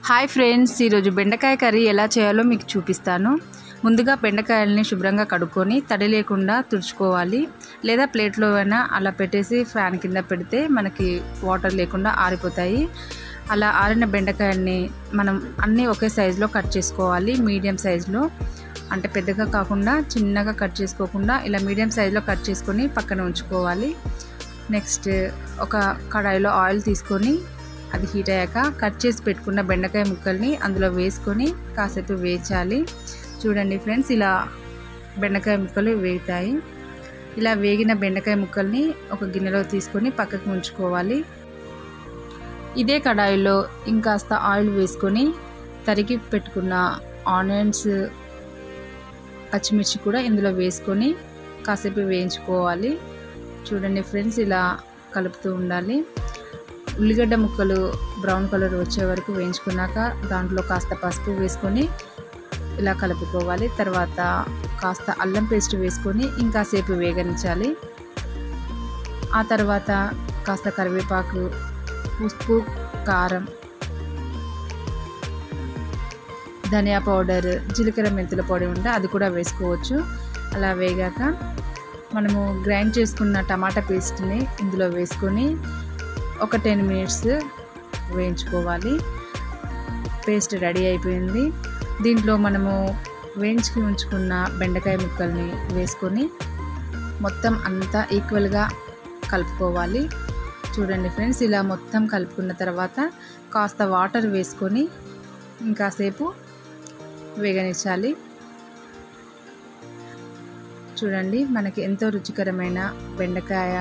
Hi friends, ఈరోజు బెండకాయ curry ఎలా చేయాలో మీకు చూపిస్తాను. ముందుగా బెండకాయల్ని శుభ్రంగా కడుక్కొని తడి లేకుండా తుడుచుకోవాలి. లేదా ప్లేట్లో అయినా అలా పెట్టేసి ఫ్యాన్ కింద పెడితే మనకి వాటర్ లేకుండా ఆరిపోతాయి. అలా ఆరిన బెండకాయల్ని మనం అన్నీ ఒకే సైజులో కట్ చేసుకోవాలి. మీడియం సైజులో, అంటే పెద్దగా కాకుండా చిన్నగా కట్ చేసుకోకుండా ఇలా మీడియం సైజులో కట్ చేసుకొని పక్కన ఉంచుకోవాలి. నెక్స్ట్ ఒక కడాయిలో ఆయిల్ తీసుకొని అది హీట్ అయ్యాక కట్ చేసి పెట్టుకున్న బెండకాయ ముక్కల్ని అందులో వేసుకొని కాసేపు వేయించాలి. చూడండి ఫ్రెండ్స్, ఇలా బెండకాయ ముక్కలు వేగుతాయి. ఇలా వేగిన బెండకాయ ముక్కల్ని ఒక గిన్నెలో తీసుకొని పక్కకు ఉంచుకోవాలి. ఇదే కడాయిలో ఇంకాస్త ఆయిల్ వేసుకొని తరిగి పెట్టుకున్న ఆనియన్స్, పచ్చిమిర్చి కూడా ఇందులో వేసుకొని కాసేపు వేయించుకోవాలి. చూడండి ఫ్రెండ్స్, ఇలా కలుపుతూ ఉండాలి. ఉల్లిగడ్డ ముక్కలు బ్రౌన్ కలర్ వచ్చే వరకు వేయించుకున్నాక దాంట్లో కాస్త పసుపు వేసుకొని ఇలా కలుపుకోవాలి. తర్వాత కాస్త అల్లం పేస్ట్ వేసుకొని ఇంకాసేపు వేగనించాలి. ఆ తర్వాత కాస్త కరివేపాకు, ఉప్పు, కారం, ధనియా పౌడర్, జీలకర్ర మెంతుల పొడి ఉంటే అది కూడా వేసుకోవచ్చు. అలా వేగాక మనము గ్రైండ్ చేసుకున్న టమాటా పేస్ట్ని ఇందులో వేసుకొని ఒక 10 మినిట్స్ వేయించుకోవాలి. పేస్ట్ రెడీ అయిపోయింది. దీంట్లో మనము వేయించుకు ఉంచుకున్న బెండకాయ ముక్కల్ని వేసుకొని మొత్తం అంతా ఈక్వల్గా కలుపుకోవాలి. చూడండి ఫ్రెండ్స్, ఇలా మొత్తం కలుపుకున్న తర్వాత కాస్త వాటర్ వేసుకొని ఇంకాసేపు వేగనిచ్చాలి. చూడండి, మనకి ఎంతో రుచికరమైన బెండకాయ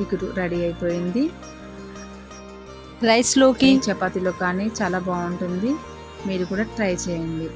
ఇగురు రెడీ అయిపోయింది. రైస్లోకి, చపాతీలో కానీ చాలా బాగుంటుంది. మీరు కూడా ట్రై చేయండి.